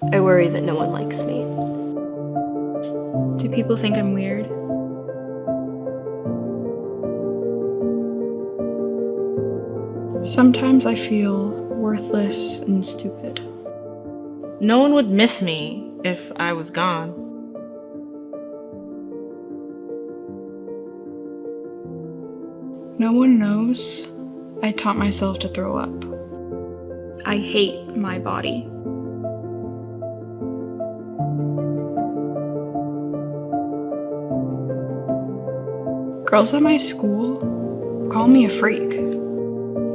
I worry that no one likes me. Do people think I'm weird? Sometimes I feel worthless and stupid. No one would miss me if I was gone. No one knows I taught myself to throw up. I hate my body. Girls at my school call me a freak.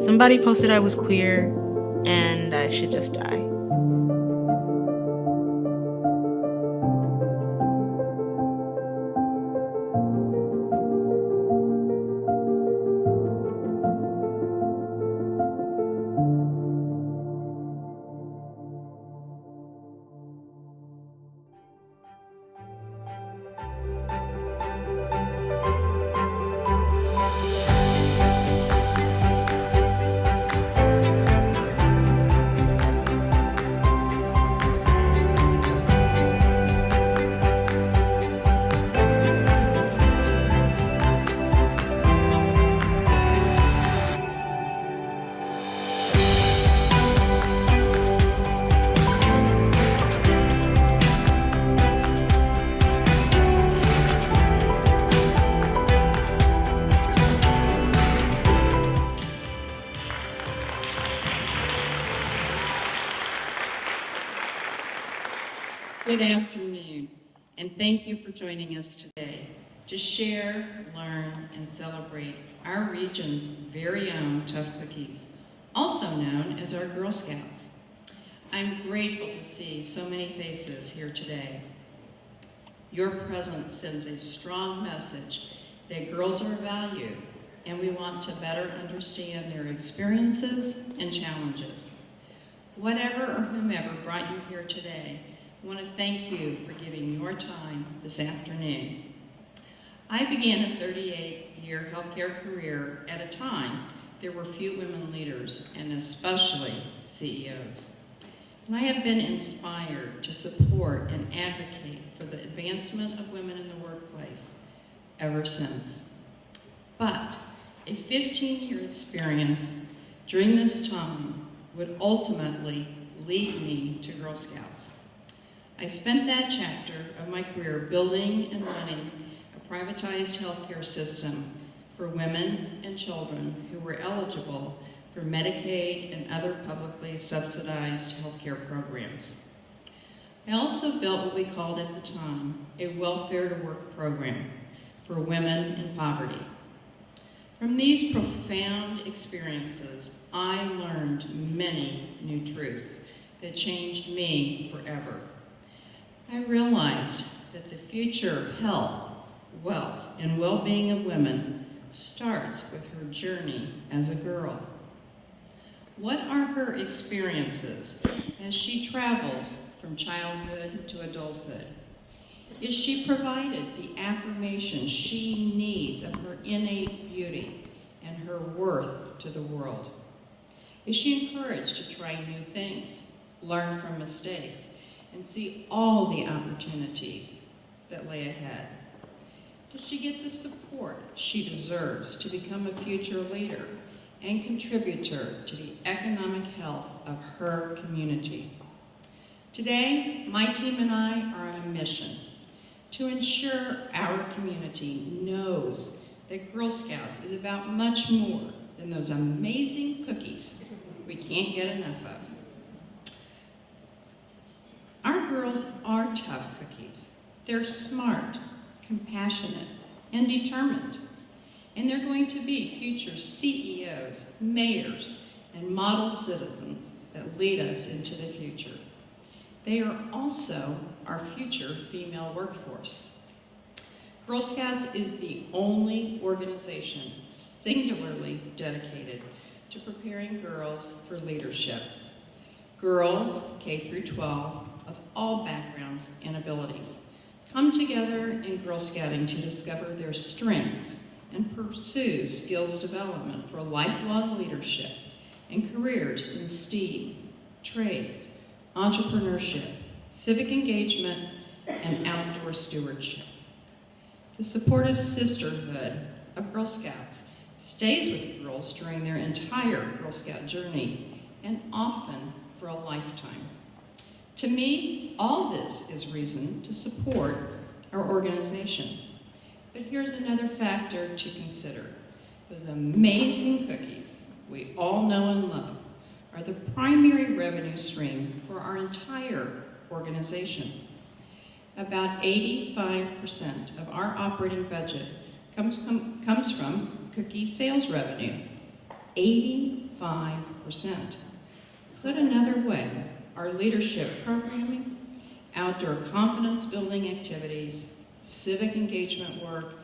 Somebody posted I was queer and I should just die. Good afternoon, and thank you for joining us today to share, learn, and celebrate our region's very own Tough Cookies, also known as our Girl Scouts. I'm grateful to see so many faces here today. Your presence sends a strong message that girls are valued, and we want to better understand their experiences and challenges. Whatever or whomever brought you here today, I want to thank you for giving your time this afternoon. I began a 38-year healthcare career at a time there were few women leaders, and especially CEOs. And I have been inspired to support and advocate for the advancement of women in the workplace ever since. But a 15-year experience during this time would ultimately lead me to Girl Scouts. I spent that chapter of my career building and running a privatized healthcare system for women and children who were eligible for Medicaid and other publicly subsidized healthcare programs. I also built what we called at the time a welfare to work program for women in poverty. From these profound experiences, I learned many new truths that changed me forever. I realized that the future health, wealth, and well-being of women starts with her journey as a girl. What are her experiences as she travels from childhood to adulthood? Is she provided the affirmation she needs of her innate beauty and her worth to the world? Is she encouraged to try new things, learn from mistakes, and see all the opportunities that lay ahead? Does she get the support she deserves to become a future leader and contributor to the economic health of her community? Today, my team and I are on a mission to ensure our community knows that Girl Scouts is about much more than those amazing cookies we can't get enough of. Our girls are tough cookies. They're smart, compassionate, and determined. And they're going to be future CEOs, mayors, and model citizens that lead us into the future. They are also our future female workforce. Girl Scouts is the only organization singularly dedicated to preparing girls for leadership. Girls, K through 12, of all backgrounds and abilities, come together in Girl Scouting to discover their strengths and pursue skills development for lifelong leadership and careers in STEAM, trades, entrepreneurship, civic engagement, and outdoor stewardship. The supportive sisterhood of Girl Scouts stays with girls during their entire Girl Scout journey, and often for a lifetime. To me, all this is reason to support our organization. But here's another factor to consider. Those amazing cookies we all know and love are the primary revenue stream for our entire organization. About 85% of our operating budget comes from cookie sales revenue. 85%. Put another way, our leadership programming, outdoor confidence building activities, civic engagement work,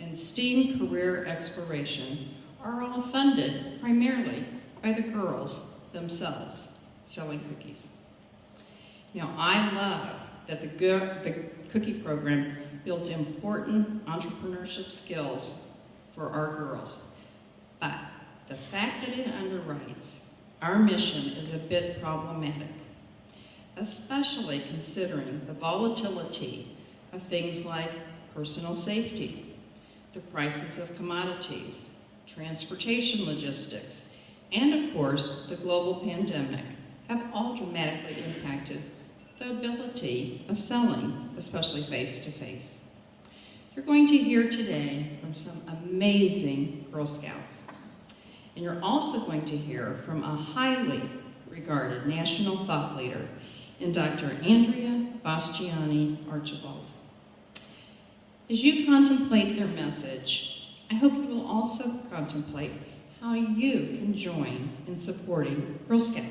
and STEAM career exploration are all funded primarily by the girls themselves selling cookies. Now, I love that the cookie program builds important entrepreneurship skills for our girls. But the fact that it underwrites our mission is a bit problematic, especially considering the volatility of things like personal safety, the prices of commodities, transportation logistics, and of course, the global pandemic have all dramatically impacted the ability of selling, especially face-to-face. You're going to hear today from some amazing Girl Scouts. And you're also going to hear from a highly regarded national thought leader in Dr. Andrea Bastiani Archibald. As you contemplate their message, I hope you will also contemplate how you can join in supporting Girl Scouts.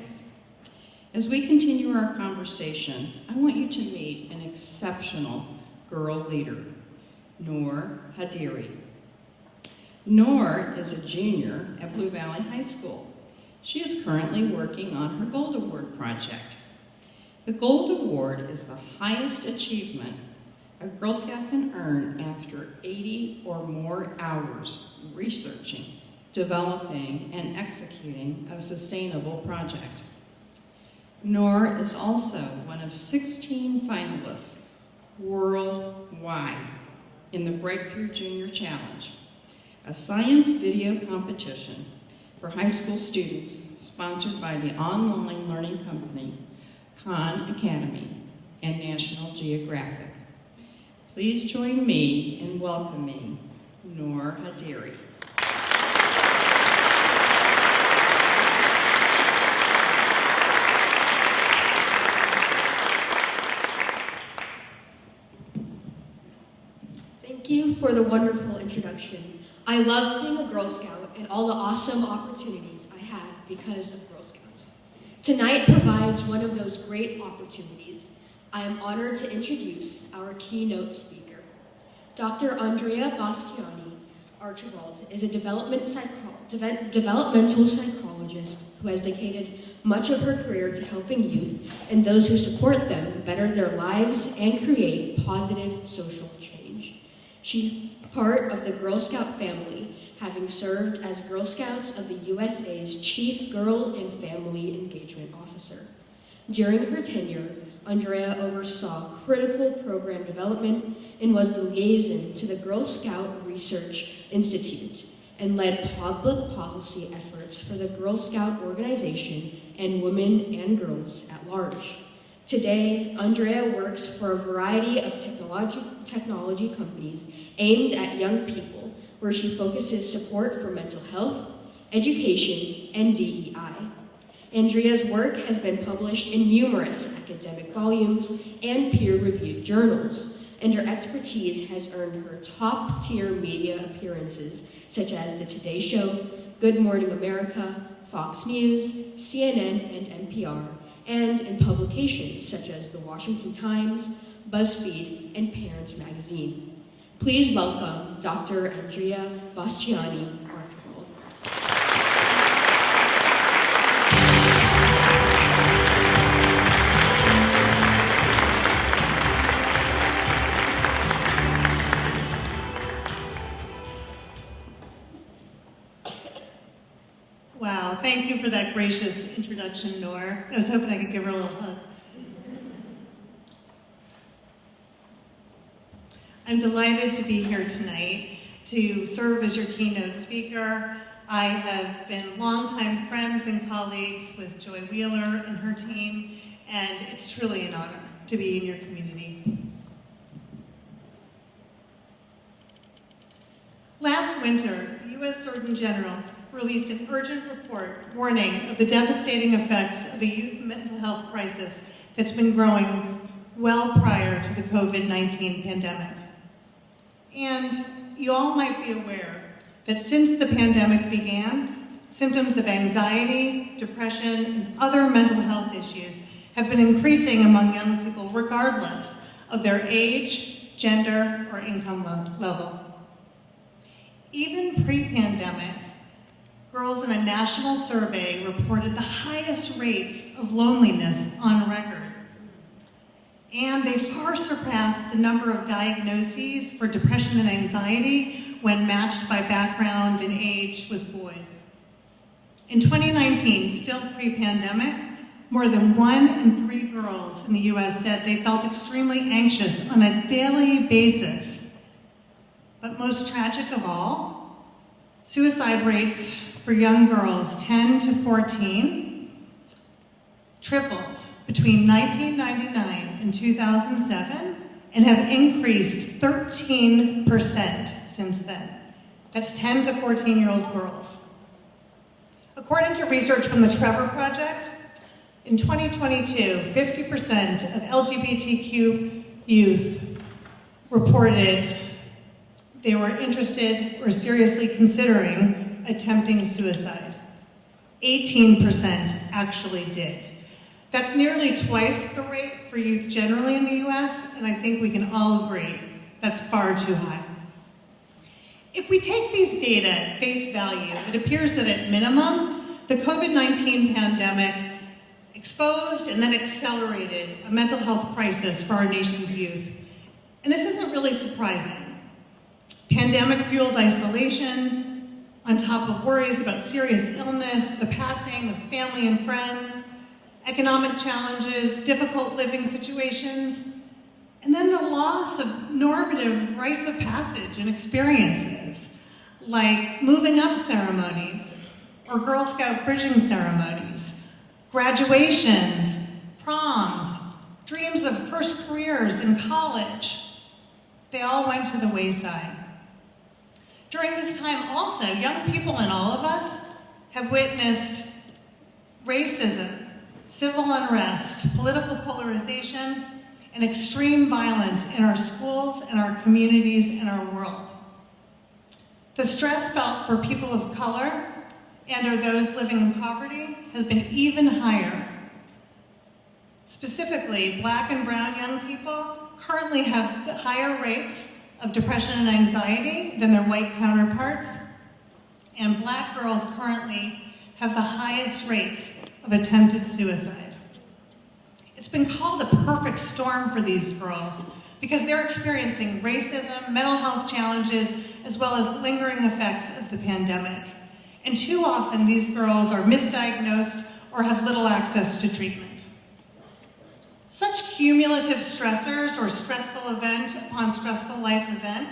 As we continue our conversation, I want you to meet an exceptional girl leader, Noor Hadiri. Noor is a junior at Blue Valley High School. She is currently working on her Gold Award project. The Gold Award is the highest achievement a Girl Scout can earn after 80 or more hours researching, developing, and executing a sustainable project. Noor is also one of 16 finalists worldwide in the Breakthrough Junior Challenge, a science video competition for high school students sponsored by the online learning company Khan Academy and National Geographic. Please join me in welcoming Noor Hadiri. Thank you for the wonderful introduction. I love being a Girl Scout and all the awesome opportunities I have because of Girl Scouts. Tonight provides one of those great opportunities. I am honored to introduce our keynote speaker. Dr. Andrea Bastiani Archibald is a developmental psychologist who has dedicated much of her career to helping youth and those who support them better their lives and create positive social change. She's part of the Girl Scout family, having served as Girl Scouts of the USA's Chief Girl and Family Engagement Officer. During her tenure, Andrea oversaw critical program development and was the liaison to the Girl Scout Research Institute and led public policy efforts for the Girl Scout organization and women and girls at large. Today, Andrea works for a variety of technology companies aimed at young people, where she focuses support for mental health, education, and DEI. Andrea's work has been published in numerous academic volumes and peer-reviewed journals, and her expertise has earned her top-tier media appearances, such as The Today Show, Good Morning America, Fox News, CNN, and NPR, and in publications such as The Washington Times, BuzzFeed, and Parents Magazine. Please welcome Dr. Andrea Bastiani Archibald. Wow, thank you for that gracious introduction, Noor. I was hoping I could give her a little hug. I'm delighted to be here tonight to serve as your keynote speaker. I have been longtime friends and colleagues with Joy Wheeler and her team, and it's truly an honor to be in your community. Last winter, the U.S. Surgeon General released an urgent report warning of the devastating effects of a youth mental health crisis that's been growing well prior to the COVID-19 pandemic. And you all might be aware that since the pandemic began, symptoms of anxiety, depression, and other mental health issues have been increasing among young people regardless of their age, gender, or income level. Even pre-pandemic, girls in a national survey reported the highest rates of loneliness on record. And they far surpassed the number of diagnoses for depression and anxiety when matched by background and age with boys. In 2019, still pre-pandemic, more than 1 in 3 girls in the US said they felt extremely anxious on a daily basis. But most tragic of all, suicide rates for young girls 10 to 14 tripled between 1999 and 2007 and have increased 13% since then. That's 10 to 14-year-old girls. According to research from the Trevor Project, in 2022, 50% of LGBTQ youth reported they were interested or seriously considering attempting suicide. 18% actually did. That's nearly twice the rate for youth generally in the US, and I think we can all agree that's far too high. If we take these data at face value, it appears that at minimum, the COVID-19 pandemic exposed and then accelerated a mental health crisis for our nation's youth. And this isn't really surprising. Pandemic-fueled isolation, on top of worries about serious illness, the passing of family and friends, economic challenges, difficult living situations, and then the loss of normative rites of passage and experiences, like moving up ceremonies or Girl Scout bridging ceremonies, graduations, proms, dreams of first careers in college. They all went to the wayside. During this time also, young people and all of us have witnessed racism, civil unrest, political polarization, and extreme violence in our schools and our communities and our world. The stress felt for people of color and or those living in poverty has been even higher. Specifically, Black and brown young people currently have higher rates of depression and anxiety than their white counterparts, and Black girls currently have the highest rates of attempted suicide. It's been called a perfect storm for these girls because they're experiencing racism, mental health challenges, as well as lingering effects of the pandemic. And too often these girls are misdiagnosed or have little access to treatment. Such cumulative stressors or stressful event upon stressful life event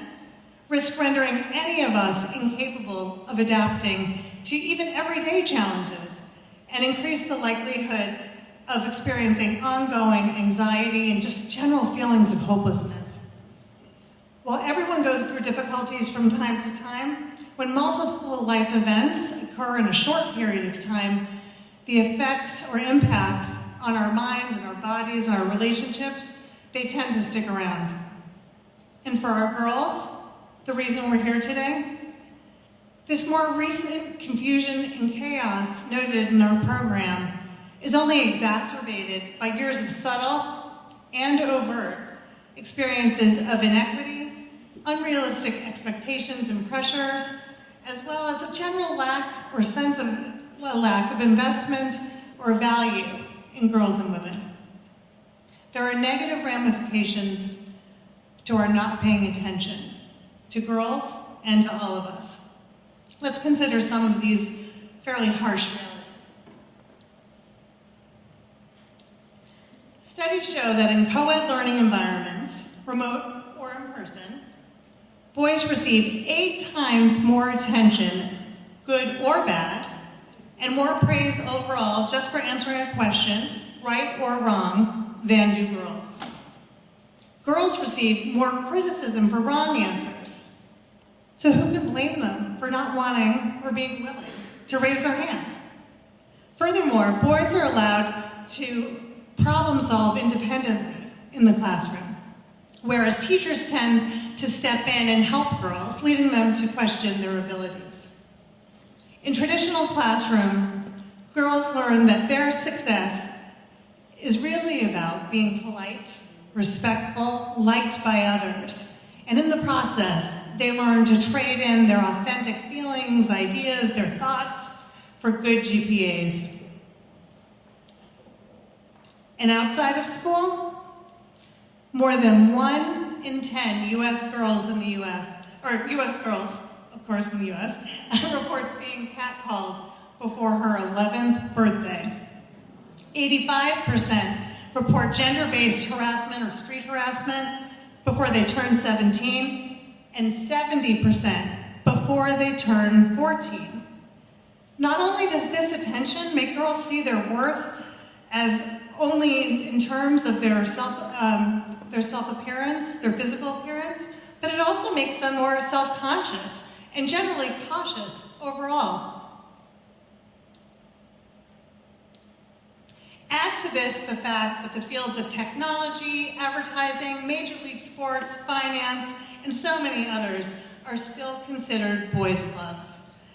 risk rendering any of us incapable of adapting to even everyday challenges and increase the likelihood of experiencing ongoing anxiety and just general feelings of hopelessness. While everyone goes through difficulties from time to time, when multiple life events occur in a short period of time, the effects or impacts on our minds and our bodies and our relationships, they tend to stick around. And for our girls, the reason we're here today, this more recent confusion and chaos noted in our program is only exacerbated by years of subtle and overt experiences of inequity, unrealistic expectations and pressures, as well as a general lack or sense of lack of investment or value in girls and women. There are negative ramifications to our not paying attention to girls and to all of us. Let's consider some of these fairly harsh realities. Studies show that in co-ed learning environments, remote or in person, Boys receive 8 times more attention, good or bad, and more praise overall just for answering a question, right or wrong, than do girls. Girls receive more criticism for wrong answers. So who can blame them for not wanting or being willing to raise their hand? Furthermore, boys are allowed to problem solve independently in the classroom, whereas teachers tend to step in and help girls, leading them to question their abilities. In traditional classrooms, girls learn that their success is really about being polite, respectful, liked by others. And in the process, they learn to trade in their authentic feelings, ideas, their thoughts for good GPAs. And outside of school, more than 1 in 10 US girls in the US, or US girls, of course in the US, reports being catcalled before her 11th birthday. 85% report gender-based harassment or street harassment before they turn 17, and 70% before they turn 14. Not only does this attention make girls see their worth as only in terms of their self-appearance, their physical appearance, but it also makes them more self-conscious and generally cautious overall. Add to this the fact that the fields of technology, advertising, major league sports, finance, and so many others are still considered boys' clubs,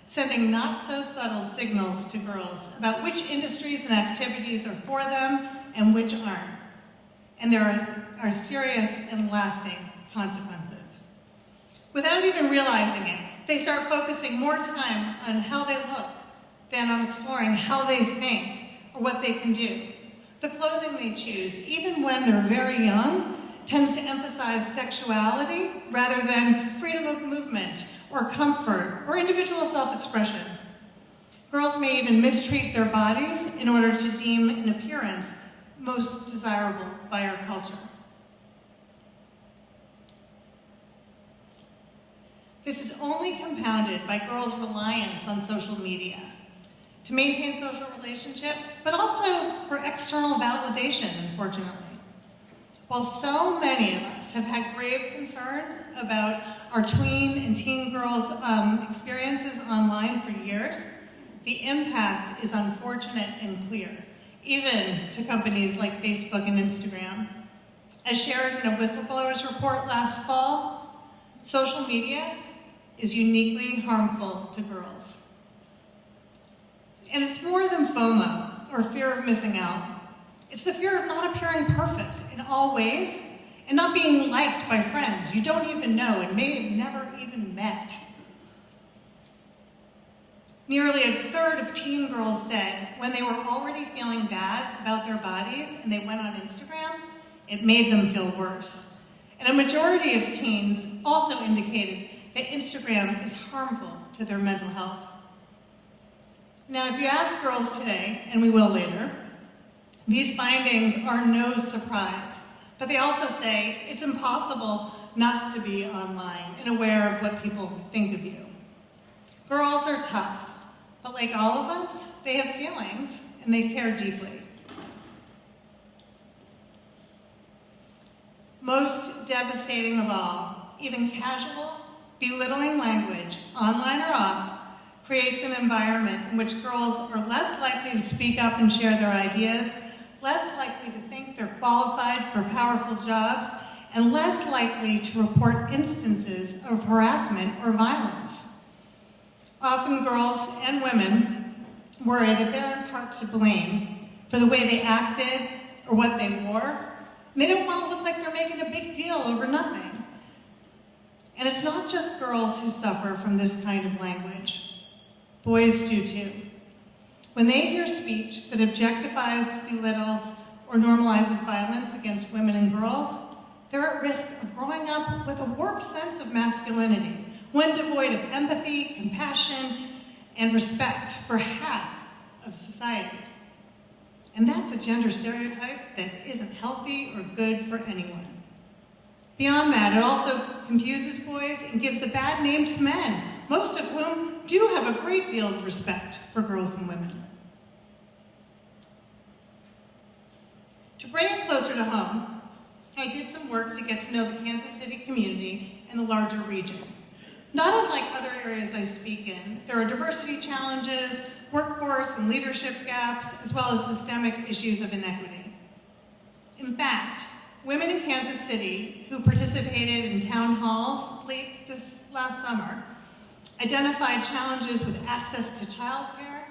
sending not-so-subtle signals to girls about which industries and activities are for them and which aren't. And there are serious and lasting consequences. Without even realizing it, they start focusing more time on how they look than on exploring how they think or what they can do. The clothing they choose, even when they're very young, tends to emphasize sexuality rather than freedom of movement or comfort or individual self-expression. Girls may even mistreat their bodies in order to deem an appearance most desirable by our culture. This is only compounded by girls' reliance on social media to maintain social relationships, but also for external validation, unfortunately. While so many of us have had grave concerns about our tween and teen girls' experiences online for years, the impact is unfortunate and clear, even to companies like Facebook and Instagram. As shared in a whistleblowers report last fall, social media is uniquely harmful to girls. And it's more than FOMO, or fear of missing out. It's the fear of not appearing perfect in all ways and not being liked by friends you don't even know and may have never even met. Nearly a third of teen girls said when they were already feeling bad about their bodies and they went on Instagram, it made them feel worse. And a majority of teens also indicated that Instagram is harmful to their mental health. Now, if you ask girls today, and we will later, these findings are no surprise, but they also say it's impossible not to be online and aware of what people think of you. Girls are tough, but like all of us, they have feelings and they care deeply. Most devastating of all, even casual, belittling language, online or off, creates an environment in which girls are less likely to speak up and share their ideas, less likely to think they're qualified for powerful jobs, and less likely to report instances of harassment or violence. Often girls and women worry that they're in part to blame for the way they acted or what they wore, and they don't want to look like they're making a big deal over nothing. And it's not just girls who suffer from this kind of language. Boys do too. When they hear speech that objectifies, belittles, or normalizes violence against women and girls, they're at risk of growing up with a warped sense of masculinity, one devoid of empathy, compassion, and respect for half of society. And that's a gender stereotype that isn't healthy or good for anyone. Beyond that, it also confuses boys and gives a bad name to men, most of whom do have a great deal of respect for girls and women. To bring it closer to home, I did some work to get to know the Kansas City community and the larger region. Not unlike other areas I speak in, there are diversity challenges, workforce and leadership gaps, as well as systemic issues of inequity. In fact, women in Kansas City who participated in town halls late this last summer identified challenges with access to childcare,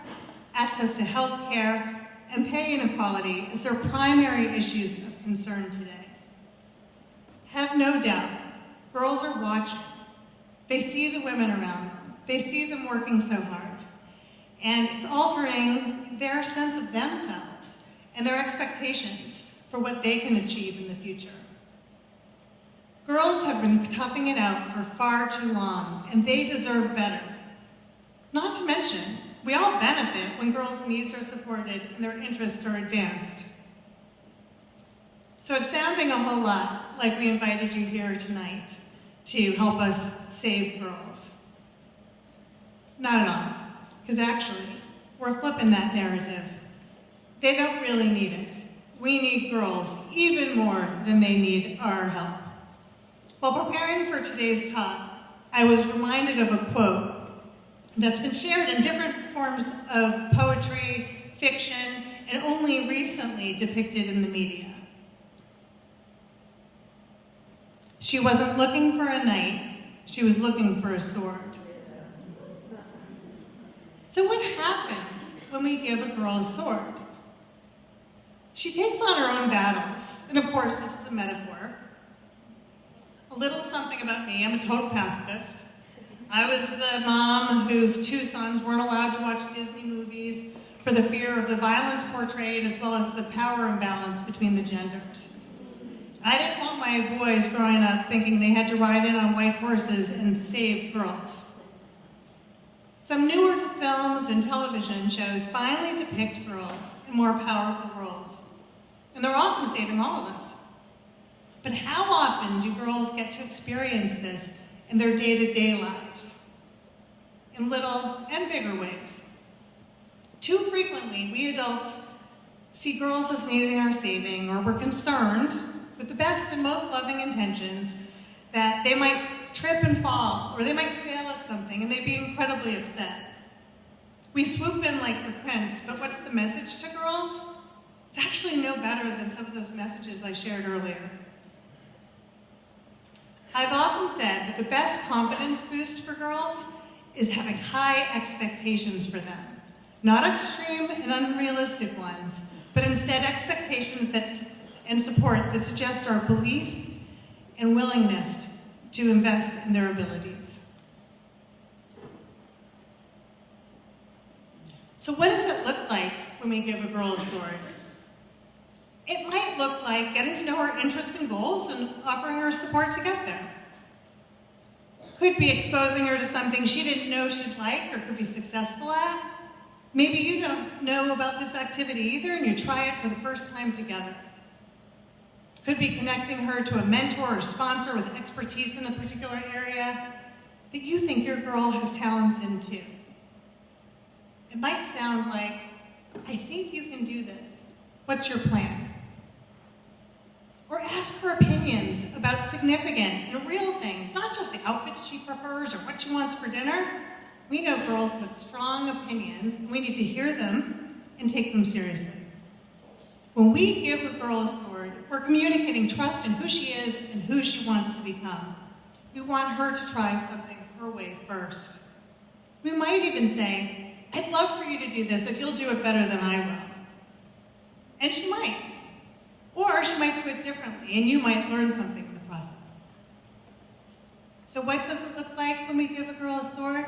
access to health care, and pay inequality as their primary issues of concern today. Have no doubt, girls are watching. They see the women around them. They see them working so hard. And it's altering their sense of themselves and their expectations for what they can achieve in the future. Girls have been toughing it out for far too long, and they deserve better. Not to mention, we all benefit when girls' needs are supported and their interests are advanced. So it's sounding a whole lot like we invited you here tonight to help us save girls. Not at all, because actually, we're flipping that narrative. They don't really need it. We need girls even more than they need our help. While preparing for today's talk, I was reminded of a quote that's been shared in different forms of poetry, fiction, and only recently depicted in the media. She wasn't looking for a knight, she was looking for a sword. So what happens when we give a girl a sword? She takes on her own battles, and of course this is a metaphor. A little something about me, I'm a total pacifist. I was the mom whose two sons weren't allowed to watch Disney movies for the fear of the violence portrayed as well as the power imbalance between the genders. I didn't want my boys growing up thinking they had to ride in on white horses and save girls. Some newer films and television shows finally depict girls in more powerful roles, and they're often saving all of us. But how often do girls get to experience this in their day-to-day lives? In little and bigger ways. Too frequently, we adults see girls as needing our saving, or we're concerned, with the best and most loving intentions, that they might trip and fall, or they might fail at something, and they'd be incredibly upset. We swoop in like the prince, but what's the message to girls? It's actually no better than some of those messages I shared earlier. I've often said that the best confidence boost for girls is having high expectations for them. Not extreme and unrealistic ones, but instead expectations and support that suggest our belief and willingness to invest in their abilities. So what does it look like when we give a girl a sword? It might look like getting to know her interests and goals and offering her support to get there. Could be exposing her to something she didn't know she'd like or could be successful at. Maybe you don't know about this activity either and you try it for the first time together. Could be connecting her to a mentor or sponsor with expertise in a particular area that you think your girl has talents in too. It might sound like, I think you can do this. What's your plan? Or ask her opinions about significant and real things, not just the outfits she prefers or what she wants for dinner. We know girls have strong opinions, and we need to hear them and take them seriously. When we give a girl a sword, we're communicating trust in who she is and who she wants to become. We want her to try something her way first. We might even say, I'd love for you to do this if you'll do it better than I will. And she might. Or she might do it differently, and you might learn something in the process. So what does it look like when we give a girl a sword?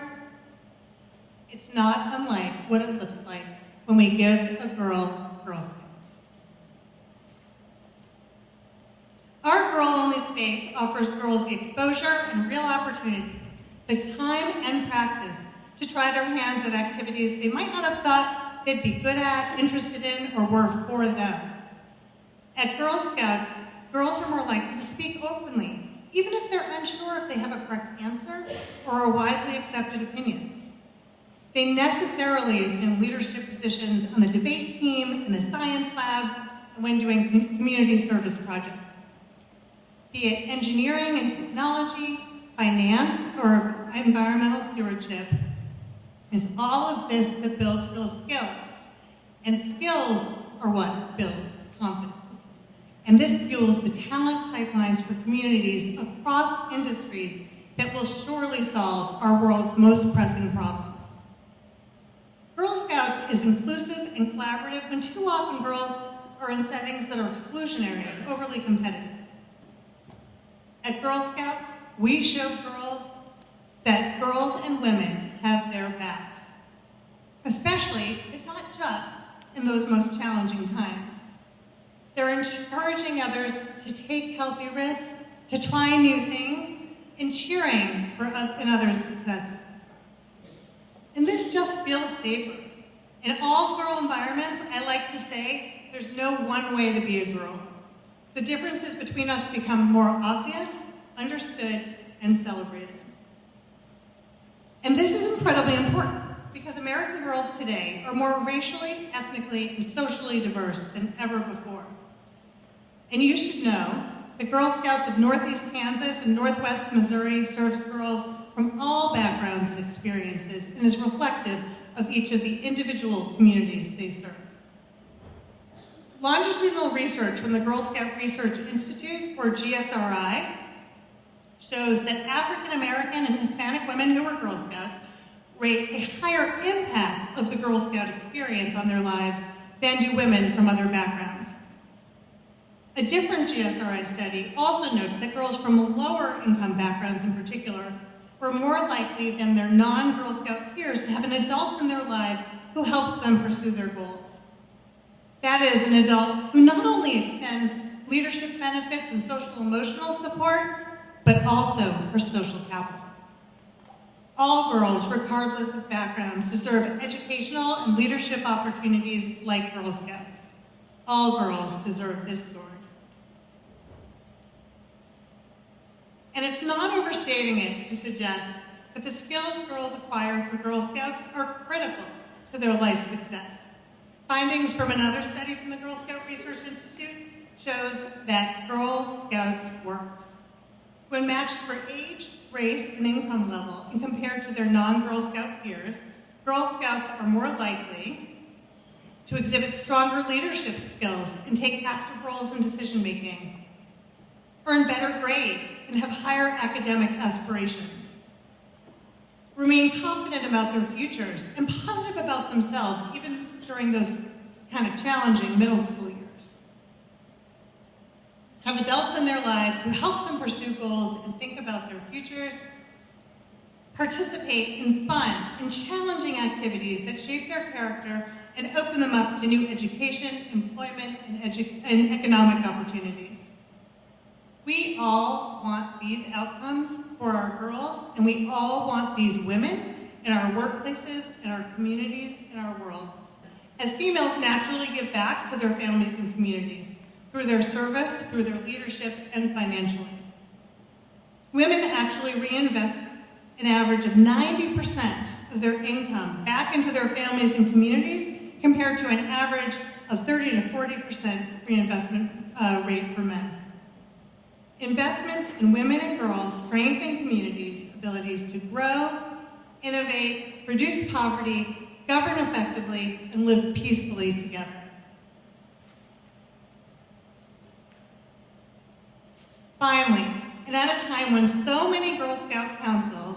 It's not unlike what it looks like when we give a girl Girl Scouts. Our girl-only space offers girls the exposure and real opportunities, the time and practice to try their hands at activities they might not have thought they'd be good at, interested in, or were for them. At Girl Scouts, girls are more likely to speak openly even if they're unsure if they have a correct answer or a widely accepted opinion. They necessarily assume leadership positions on the debate team, in the science lab, and when doing community service projects. Be it engineering and technology, finance, or environmental stewardship, it's all of this that builds real skills. And skills are what build confidence. And this fuels the talent pipelines for communities across industries that will surely solve our world's most pressing problems. Girl Scouts is inclusive and collaborative when too often girls are in settings that are exclusionary and overly competitive. At Girl Scouts, we show girls that girls and women have their backs, especially, if not just, in those most challenging times. They're encouraging others to take healthy risks, to try new things, and cheering for in others' successes. And this just feels safer. In all girl environments, I like to say, there's no one way to be a girl. The differences between us become more obvious, understood, and celebrated. And this is incredibly important because American girls today are more racially, ethnically, and socially diverse than ever before. And you should know the Girl Scouts of Northeast Kansas and Northwest Missouri serves girls from all backgrounds and experiences and is reflective of each of the individual communities they serve. Longitudinal research from the Girl Scout Research Institute, or GSRI, shows that African American and Hispanic women who are Girl Scouts rate a higher impact of the Girl Scout experience on their lives than do women from other backgrounds. A different GSRI study also notes that girls from lower income backgrounds in particular were more likely than their non-Girl Scout peers to have an adult in their lives who helps them pursue their goals. That is, an adult who not only extends leadership benefits and social emotional support, but also for social capital. All girls, regardless of backgrounds, deserve educational and leadership opportunities like Girl Scouts. All girls deserve this sword. And it's not overstating it to suggest that the skills girls acquire through Girl Scouts are critical to their life success. Findings from another study from the Girl Scout Research Institute shows that Girl Scouts works. When matched for age, race, and income level, and compared to their non-Girl Scout peers, Girl Scouts are more likely to exhibit stronger leadership skills and take active roles in decision-making, earn better grades, and have higher academic aspirations, remain confident about their futures and positive about themselves, even during those kind of challenging middle school years. Have adults in their lives who help them pursue goals and think about their futures, participate in fun and challenging activities that shape their character and open them up to new education, employment, and economic opportunities. We all want these outcomes for our girls, and we all want these women in our workplaces, in our communities, in our world. As females naturally give back to their families and communities, through their service, through their leadership, and financially. Women actually reinvest an average of 90% of their income back into their families and communities, compared to an average of 30 to 40% reinvestment rate for men. Investments in women and girls strengthen communities' abilities to grow, innovate, reduce poverty, govern effectively, and live peacefully together. Finally, and at a time when so many Girl Scout councils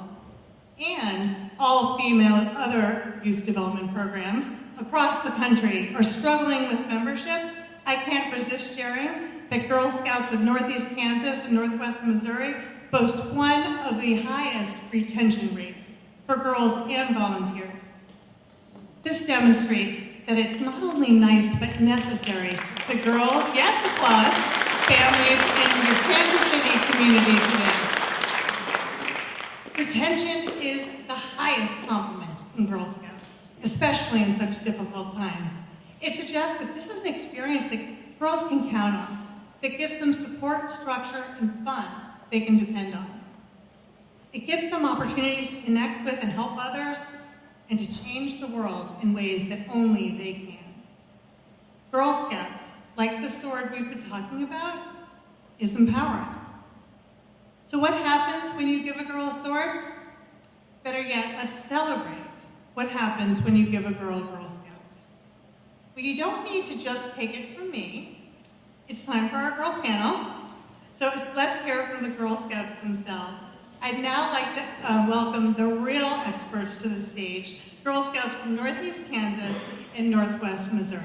and all-female other youth development programs across the country are struggling with membership, I can't resist sharing that Girl Scouts of Northeast Kansas and Northwest Missouri boast one of the highest retention rates for girls and volunteers. This demonstrates that it's not only nice but necessary that girls, yes, applause, families in your Kansas City community today. Retention is the highest compliment in Girl Scouts, especially in such difficult times. It suggests that this is an experience that girls can count on, that gives them support, structure, and fun, they can depend on. It gives them opportunities to connect with and help others, and to change the world in ways that only they can. Girl Scouts, like the sword we've been talking about, is empowering. So what happens when you give a girl a sword? Better yet, let's celebrate what happens when you give a girl Girl Scouts. But you don't need to just take it from me. It's time for our girl panel. So let's hear from the Girl Scouts themselves. I'd now like to welcome the real experts to the stage, Girl Scouts from Northeast Kansas and Northwest Missouri.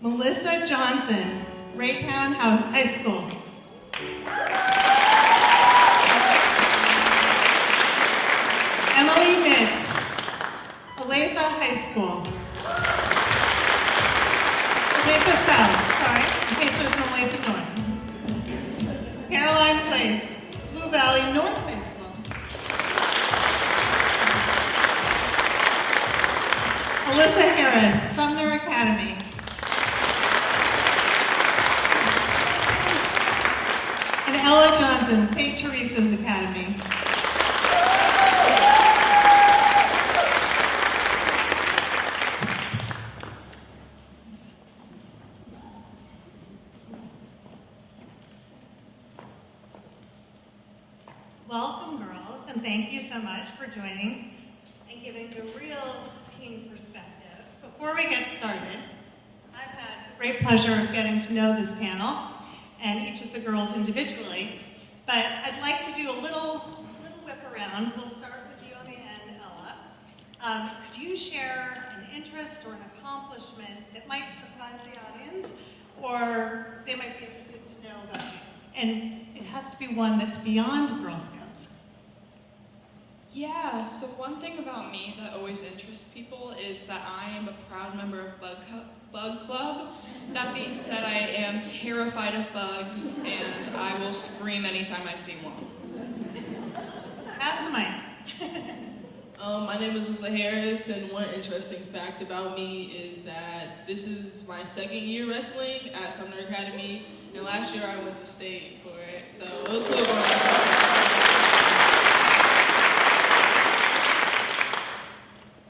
Melissa Johnson, Raytown House High School. Emily Nitz, Olathe High School. Olathe South, sorry, in case there's an Olathe North. Caroline Place, Blue Valley North High School. Alyssa Harris, Sumner Academy. And Ella Johnson, St. Teresa's Academy. Welcome, girls, and thank you so much for joining and giving the real team perspective. Before we get started, I've had the great pleasure of getting to know this panel and each of the girls individually, but I'd like to do a little whip around. We'll start with you on the end, Ella. Could you share an interest or an accomplishment that might surprise the audience, or they might be interested to know about you? And it has to be one that's beyond Girl Scouts. Yeah, so one thing about me that always interests people is that I am a proud member of Bug Club. That being said, I am terrified of bugs, and I will scream anytime I see one. Pass the mic. My name is Alyssa Harris, and one interesting fact about me is that this is my second year wrestling at Sumner Academy, and last year I went to state for it, so it was cool going on.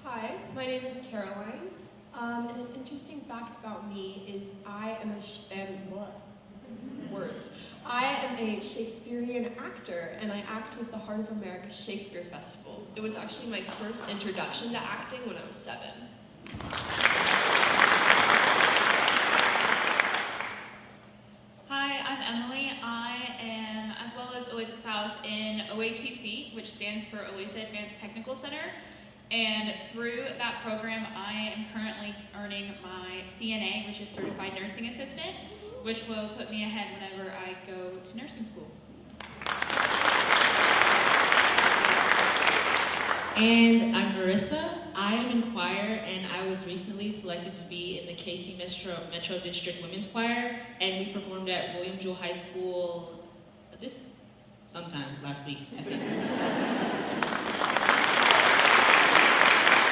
Hi, my name is Caroline. And an interesting fact about me is I am a Shakespearean actor, and I act with the Heart of America Shakespeare Festival. It was actually my first introduction to acting when I was 7. Hi, I'm Emily. I am, as well as Olathe South, in OATC, which stands for Olathe Advanced Technical Center. And through that program, I am currently earning my CNA, which is Certified Nursing Assistant, which will put me ahead whenever I go to nursing school. And I'm Marissa. I am in choir, and I was recently selected to be in the KC Metro District Women's Choir, and we performed at William Jewell High School sometime last week, I think.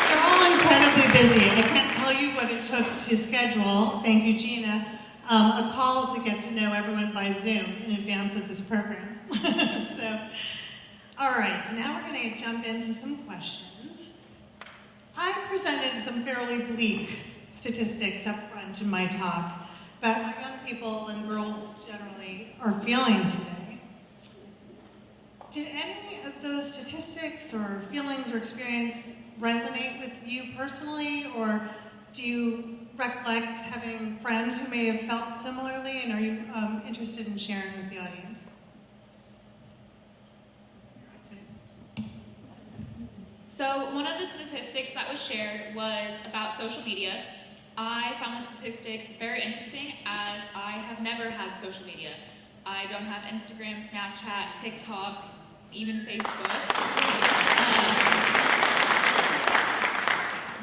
They're all incredibly busy. I can't tell you what it took to schedule, thank you, Gina, a call to get to know everyone by Zoom in advance of this program. All right, so now we're going to jump into some questions. I presented some fairly bleak statistics up front in my talk about how young people and girls generally are feeling today. Did any of those statistics or feelings or experience resonate with you personally, or do you recollect having friends who may have felt similarly, and are you interested in sharing with the audience? So one of the statistics that was shared was about social media. I found the statistic very interesting as I have never had social media. I don't have Instagram, Snapchat, TikTok, even Facebook.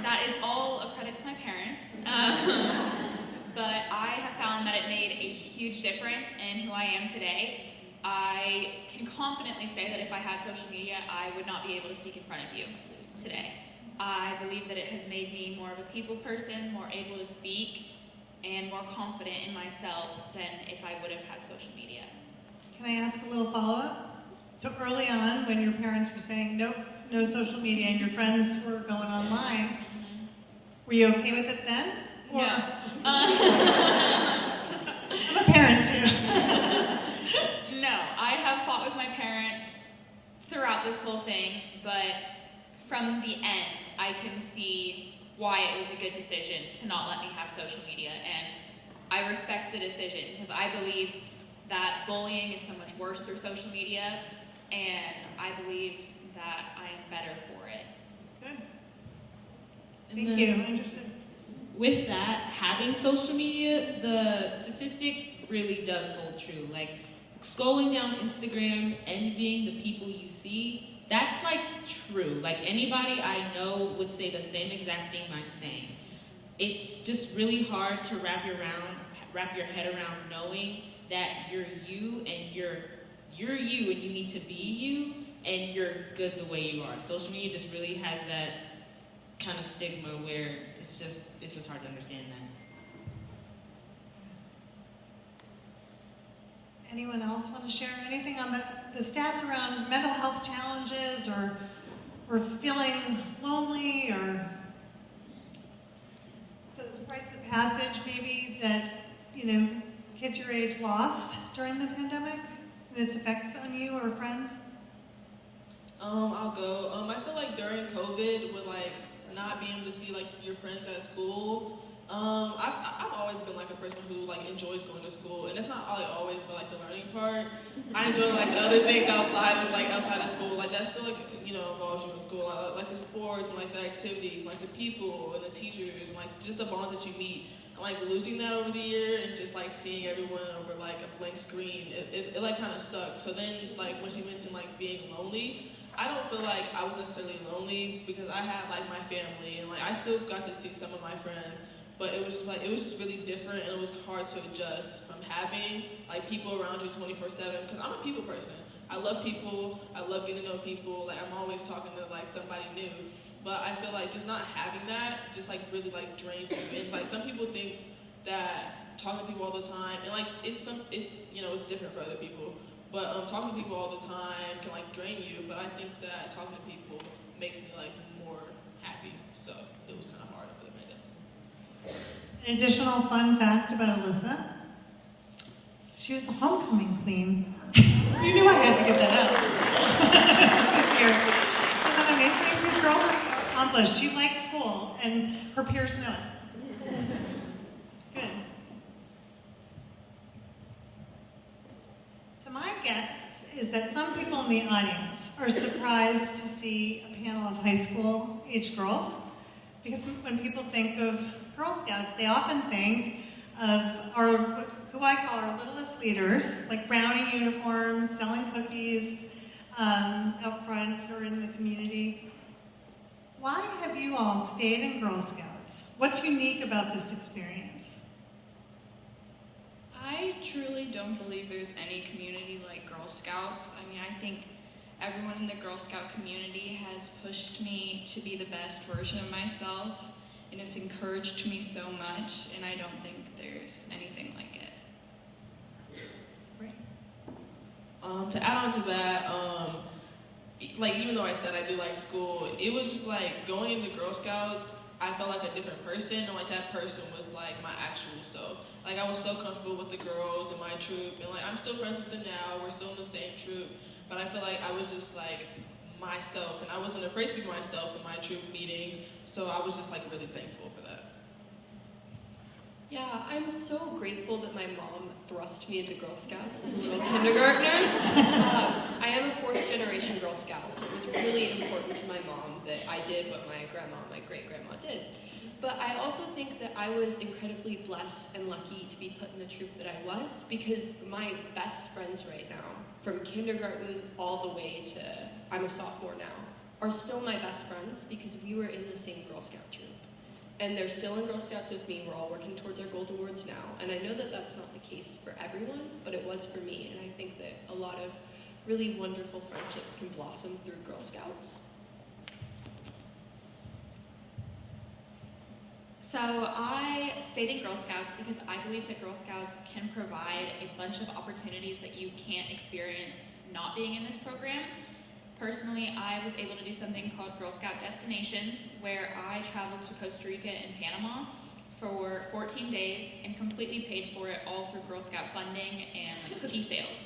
That is all a credit to my parents. But I have found that it made a huge difference in who I am today. I can confidently say that if I had social media, I would not be able to speak in front of you today. I believe that it has made me more of a people person, more able to speak, and more confident in myself than if I would have had social media. Can I ask a little follow-up? So early on, when your parents were saying, nope, no social media, and your friends were going online, were you okay with it then? Or... No. I'm a parent too. No, I have fought with my parents throughout this whole thing, but from the end, I can see why it was a good decision to not let me have social media, and I respect the decision because I believe that bullying is so much worse through social media, and I believe that I am better for it. Good. And Thank then you. Interesting. with that, having social media, the statistic really does hold true. Like, scrolling down Instagram, envying the people you see, that's like true. Like, anybody I know would say the same exact thing I'm saying. It's just really hard to wrap your head around knowing that you're you and you're you and you need to be you and you're good the way you are. Social media just really has that kind of stigma where it's just hard to understand that. Anyone else want to share anything on the stats around mental health challenges or feeling lonely or those rites of passage maybe that, kids your age lost during the pandemic and its effects on you or friends? I'll go. I feel like during COVID, with like not being able to see like your friends at school, I've always been like a person who like enjoys going to school, and it's not always, but like the learning part. I enjoy like the other things outside of school, like that still like involves you in school, like the sports and like the activities, like the people and the teachers, and like just the bonds that you meet. And like losing that over the year and just like seeing everyone over like a blank screen, it like kind of sucked. So then like when she mentioned like being lonely, I don't feel like I was necessarily lonely because I had like my family and like I still got to see some of my friends, but it was just really different and it was hard to adjust from having like people around you 24/7 because I'm a people person. I love people, I love getting to know people, like I'm always talking to like somebody new. But I feel like just not having that just like really like drains you. And like some people think that talking to people all the time and like it's different for other people. But talking to people all the time can like drain you. But I think that talking to people makes me like more happy. So it was kind of hard over the pandemic. An additional fun fact about Alyssa: she was the homecoming queen. You knew I had to get that out this year. Isn't that amazing? These girls are accomplished. She likes school, and her peers know it. Good. So my guess is that some people in the audience are surprised to see a panel of high school age girls, because when people think of Girl Scouts, they often think of who I call our littlest leaders, like brownie uniforms, selling cookies out front or in the community. Why have you all stayed in Girl Scouts? What's unique about this experience? I truly don't believe there's any community like Girl Scouts. I mean, I think everyone in the Girl Scout community has pushed me to be the best version of myself, and it's encouraged me so much, and I don't think there's anything like it. To add on to that, like even though I said I do like school, it was just like going into Girl Scouts, I felt like a different person, and like that person was like my actual self. Like I was so comfortable with the girls in my troop, and like I'm still friends with them now, we're still in the same troop, but I feel like I was just like myself, and I wasn't afraid to be myself in my troop meetings, so I was just like really thankful for that. Yeah, I'm so grateful that my mom thrust me into Girl Scouts as a little kindergartner. I am a fourth generation Girl Scout, so it was really important to my mom that I did what my grandma and my great-grandma did. But I also think that I was incredibly blessed and lucky to be put in the troop that I was, because my best friends right now, from kindergarten all the way to I'm a sophomore now, are still my best friends because we were in the same Girl Scout troop. And they're still in Girl Scouts with me. We're all working towards our Gold Awards now. And I know that that's not the case for everyone, but it was for me. And I think that a lot of really wonderful friendships can blossom through Girl Scouts. So I stayed in Girl Scouts because I believe that Girl Scouts can provide a bunch of opportunities that you can't experience not being in this program. Personally, I was able to do something called Girl Scout Destinations, where I traveled to Costa Rica and Panama for 14 days and completely paid for it all through Girl Scout funding and like cookie sales.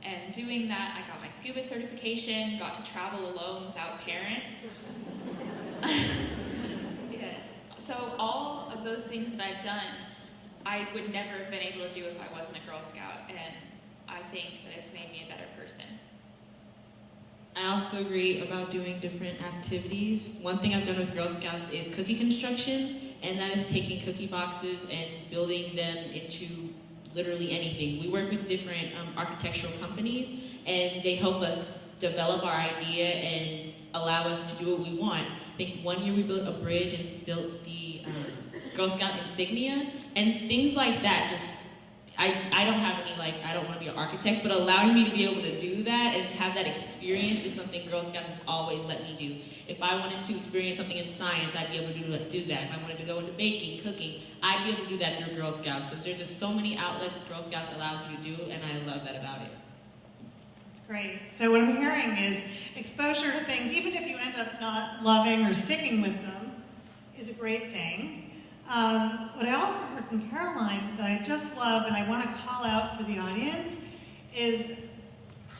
And doing that, I got my scuba certification, got to travel alone without parents. Yes. So all of those things that I've done, I would never have been able to do if I wasn't a Girl Scout, and I think that it's made me a better person. I also agree about doing different activities. One thing I've done with Girl Scouts is cookie construction, and that is taking cookie boxes and building them into literally anything. We work with different architectural companies, and they help us develop our idea and allow us to do what we want. I think one year we built a bridge and built the Girl Scout insignia, and things like that just, I don't have any, I don't want to be an architect, but allowing me to be able to do that and have that experience is something Girl Scouts has always let me do. If I wanted to experience something in science, I'd be able to do that. If I wanted to go into baking, cooking, I'd be able to do that through Girl Scouts. So there's just so many outlets Girl Scouts allows you to do, and I love that about it. That's great. So what I'm hearing is exposure to things, even if you end up not loving or sticking with them, is a great thing. What I also heard from Caroline that I just love and I want to call out for the audience is Girl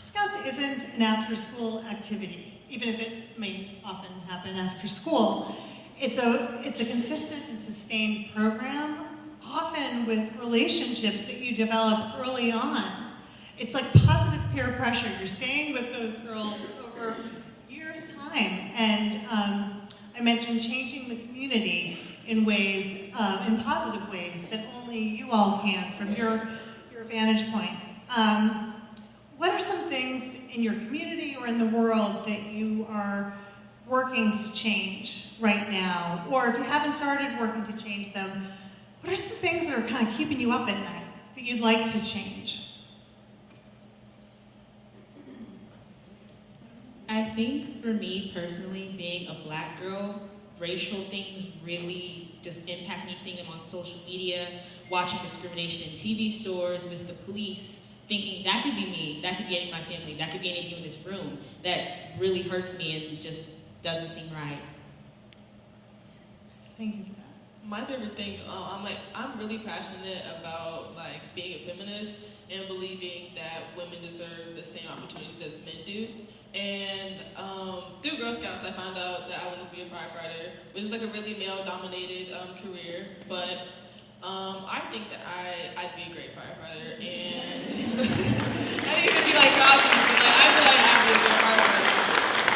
Scouts isn't an after-school activity, even if it may often happen after school. It's a consistent and sustained program, often with relationships that you develop early on. It's like positive peer pressure. You're staying with those girls over years' time. And I mentioned changing the community in ways, in positive ways that only you all can from your vantage point. What are some things in your community or in the world that you are working to change right now? Or if you haven't started working to change them, what are some things that are kind of keeping you up at night that you'd like to change? I think for me personally, being a Black girl, racial things really just impact me, seeing them on social media, watching discrimination in TV stores with the police, thinking that could be me, that could be any of my family, that could be any of you in this room. That really hurts me and just doesn't seem right. Thank you for that. My favorite thing, I'm really passionate about being a feminist and believing that women deserve the same opportunities as men do. And through Girl Scouts, I found out that I wanted to be a firefighter, which is a really male-dominated career. But I think that I'd be a great firefighter, and not even be awesome, but I feel like I'd be a great firefighter.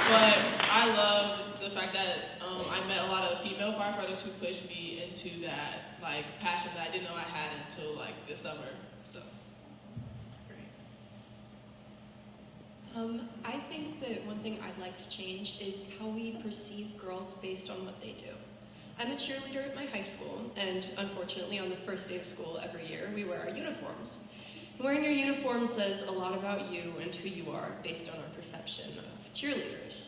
But I love the fact that I met a lot of female firefighters who pushed me into that passion that I didn't know I had until this summer. So. I think that one thing I'd like to change is how we perceive girls based on what they do. I'm a cheerleader at my high school, and unfortunately on the first day of school every year, we wear our uniforms. Wearing your uniform says a lot about you and who you are based on our perception of cheerleaders.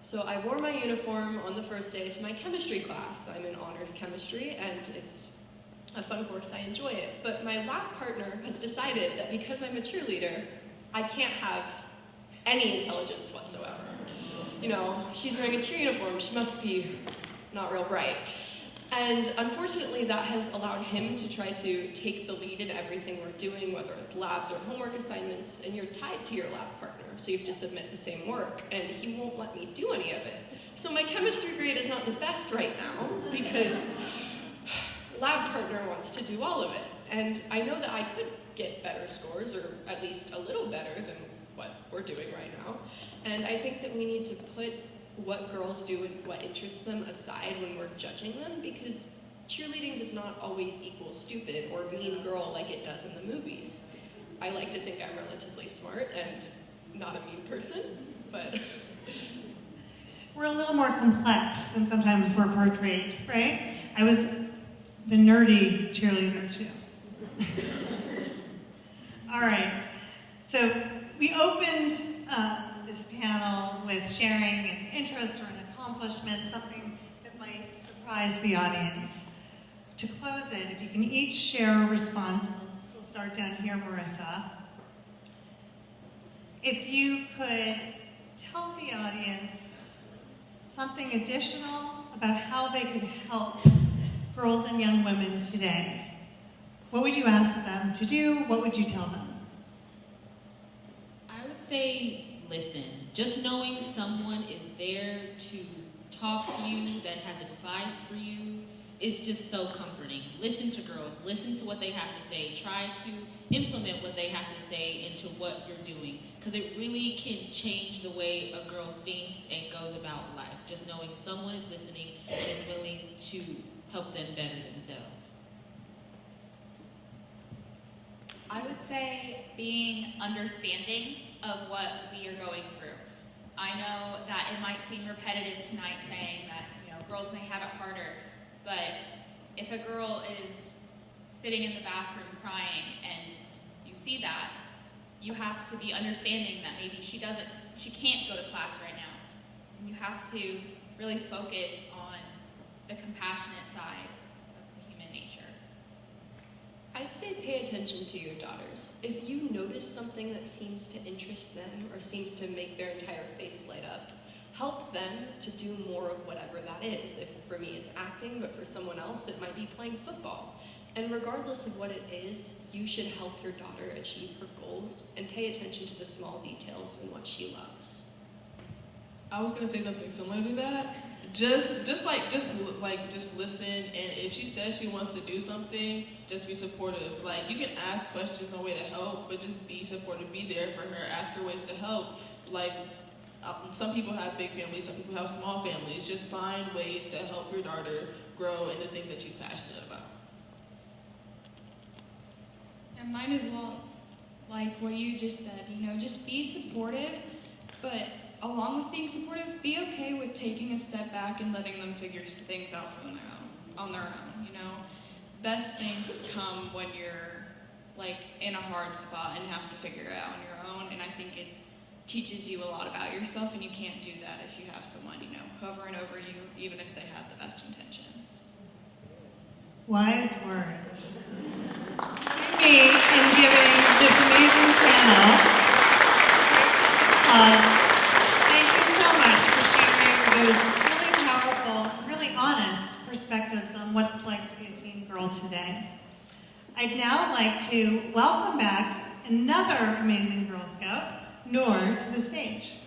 So I wore my uniform on the first day to my chemistry class. I'm in honors chemistry, and it's a fun course, I enjoy it. But my lab partner has decided that because I'm a cheerleader, I can't have any intelligence whatsoever. You know, she's wearing a cheer uniform, she must be not real bright. And unfortunately, that has allowed him to try to take the lead in everything we're doing, whether it's labs or homework assignments, and you're tied to your lab partner, so you have to submit the same work, and he won't let me do any of it. So my chemistry grade is not the best right now, because lab partner wants to do all of it. And I know that I could get better scores, or at least a little better than what we're doing right now. And I think that we need to put what girls do and what interests them aside when we're judging them, because cheerleading does not always equal stupid or mean girl like it does in the movies. I like to think I'm relatively smart and not a mean person, but... We're a little more complex than sometimes we're portrayed, right? I was the nerdy cheerleader too. All right, so we opened this panel with sharing an interest or an accomplishment, something that might surprise the audience. To close it, if you can each share a response, we'll start down here, Marissa. If you could tell the audience something additional about how they could help girls and young women today, what would you ask them to do? What would you tell them? I would say listen. Just knowing someone is there to talk to you, that has advice for you, is just so comforting. Listen to girls, listen to what they have to say, try to implement what they have to say into what you're doing, because it really can change the way a girl thinks and goes about life. Just knowing someone is listening and is willing to help them better themselves. I would say being understanding of what we are going through. I know that it might seem repetitive tonight saying that, girls may have it harder, but if a girl is sitting in the bathroom crying and you see that, you have to be understanding that maybe she can't go to class right now. And you have to really focus on the compassionate side of the human nature. I'd say pay attention to your daughters. If you notice something that seems to interest them or seems to make their entire face light up, help them to do more of whatever that is. If for me it's acting, but for someone else it might be playing football. And regardless of what it is, you should help your daughter achieve her goals and pay attention to the small details in what she loves. I was gonna say something similar to that. Just listen, and if she says she wants to do something, just be supportive. Like, you can ask questions on way to help, but just be supportive, be there for her, ask her ways to help. Like, some people have big families, some people have small families. Just find ways to help your daughter grow in the thing that she's passionate about. And mine is like what you just said, just be supportive, but along with being supportive, be okay with taking a step back and letting them figure things out on their own. Best things come when you're in a hard spot and have to figure it out on your own, and I think it teaches you a lot about yourself, and you can't do that if you have someone, hovering over you, even if they have the best intentions. Wise words. Join me in giving this amazing panel thank you so much for sharing those really powerful, really honest perspectives on what it's like to be a teen girl today. I'd now like to welcome back another amazing Girl Scout, Noor, to the stage.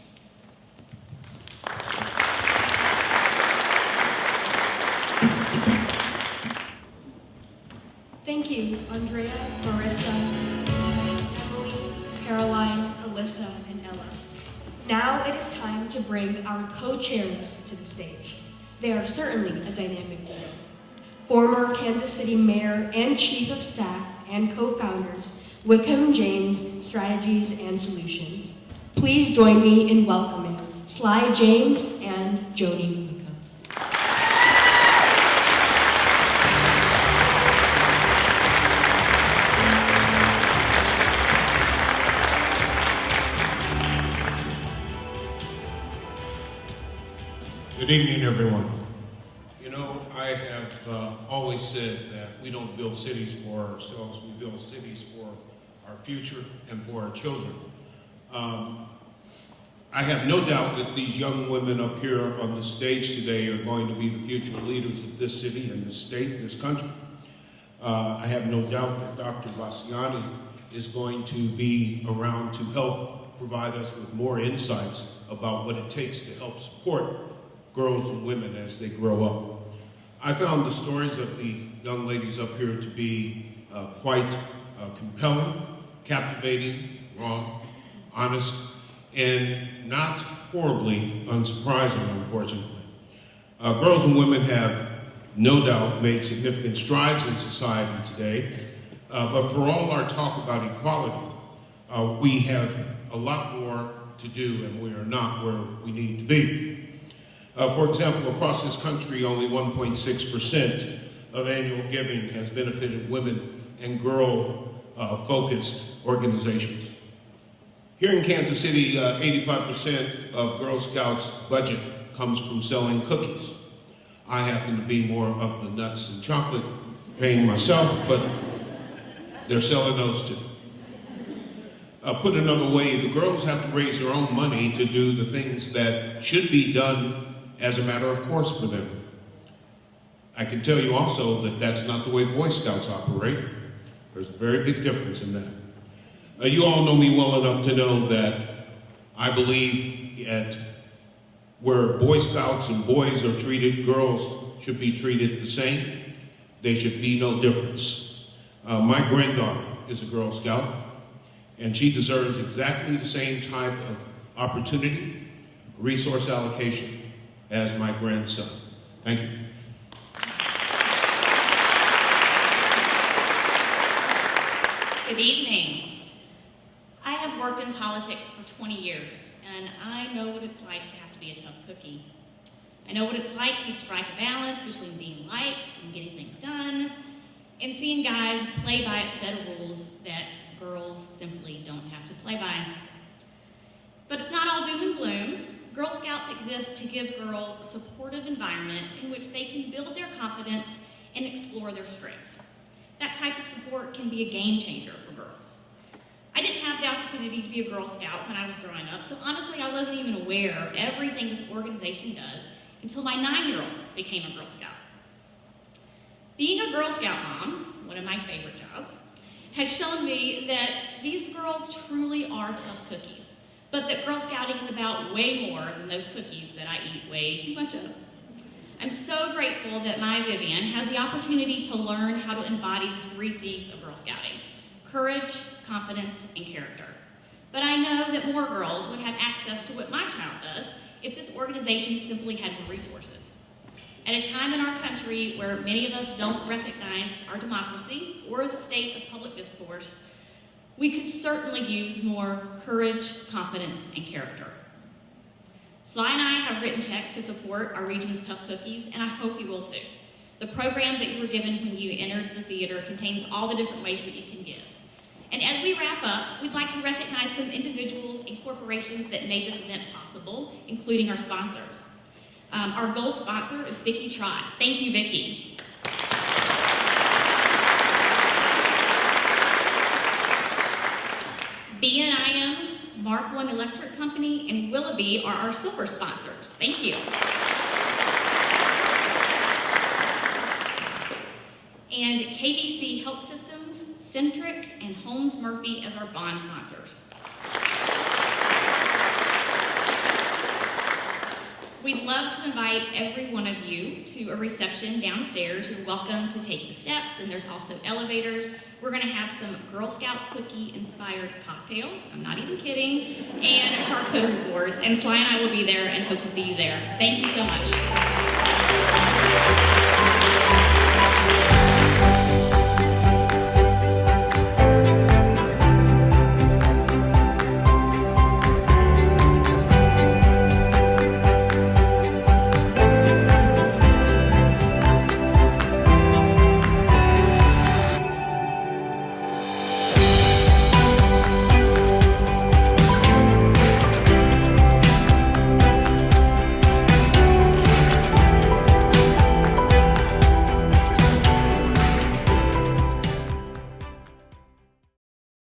Thank you, Andrea, Marissa, Emily, Caroline, Alyssa, and Ella. Now it is time to bring our co-chairs to the stage. They are certainly a dynamic duo. Former Kansas City Mayor and Chief of Staff and co-founders, Wickham James Strategies and Solutions. Please join me in welcoming Sly James and Jody Wickham. Good evening, everyone. I have always said that we don't build cities for ourselves, we build cities for our future and for our children. I have no doubt that these young women up here on the stage today are going to be the future leaders of this city and this state and this country. I have no doubt that Dr. Bassiani is going to be around to help provide us with more insights about what it takes to help support girls and women as they grow up. I found the stories of the young ladies up here to be quite compelling, captivating, raw, honest, and not horribly unsurprising, unfortunately. Girls and women have no doubt made significant strides in society today, but for all our talk about equality, we have a lot more to do, and we are not where we need to be. For example, across this country, only 1.6% of annual giving has benefited women and girl-focused organizations. Here in Kansas City, 85% of Girl Scouts' budget comes from selling cookies. I happen to be more of the nuts and chocolate vein myself, but they're selling those too. Put another way, the girls have to raise their own money to do the things that should be done as a matter of course for them. I can tell you also that that's not the way Boy Scouts operate. There's a very big difference in that. You all know me well enough to know that I believe at where Boy Scouts and boys are treated, girls should be treated the same. There should be no difference. My granddaughter is a Girl Scout, and she deserves exactly the same type of opportunity, resource allocation as my grandson. Thank you. Good evening. I have worked in politics for 20 years, and I know what it's like to have to be a tough cookie. I know what it's like to strike a balance between being liked and getting things done, and seeing guys play by a set of rules that girls simply don't have to play by. But it's not all doom and gloom. Girl Scouts exist to give girls a supportive environment in which they can build their confidence and explore their strengths. That type of support can be a game changer for girls. I didn't have the opportunity to be a Girl Scout when I was growing up, so honestly I wasn't even aware of everything this organization does until my 9-year-old became a Girl Scout. Being a Girl Scout mom, one of my favorite jobs, has shown me that these girls truly are tough cookies, but that Girl Scouting is about way more than those cookies that I eat way too much of. I'm so grateful that my Vivian has the opportunity to learn how to embody the 3 C's of Girl Scouting: courage, confidence, and character. But I know that more girls would have access to what my child does if this organization simply had more resources. At a time in our country where many of us don't recognize our democracy or the state of public discourse, we could certainly use more courage, confidence, and character. Sly and I have written checks to support our region's tough cookies, and I hope you will too. The program that you were given when you entered the theater contains all the different ways that you can give. And as we wrap up, we'd like to recognize some individuals and corporations that made this event possible, including our sponsors. Our gold sponsor is Vicki Trott. Thank you, Vicki. B&IM, Mark One Electric Company, and Willoughby are our silver sponsors. Thank you. And KBC Health Systems, Centric, and Holmes Murphy as our bond sponsors. We'd love to invite every one of you to a reception downstairs. You're welcome to take the steps, and there's also elevators. We're gonna have some Girl Scout cookie-inspired cocktails, I'm not even kidding, and charcuterie boards, and Sly and I will be there and hope to see you there. Thank you so much.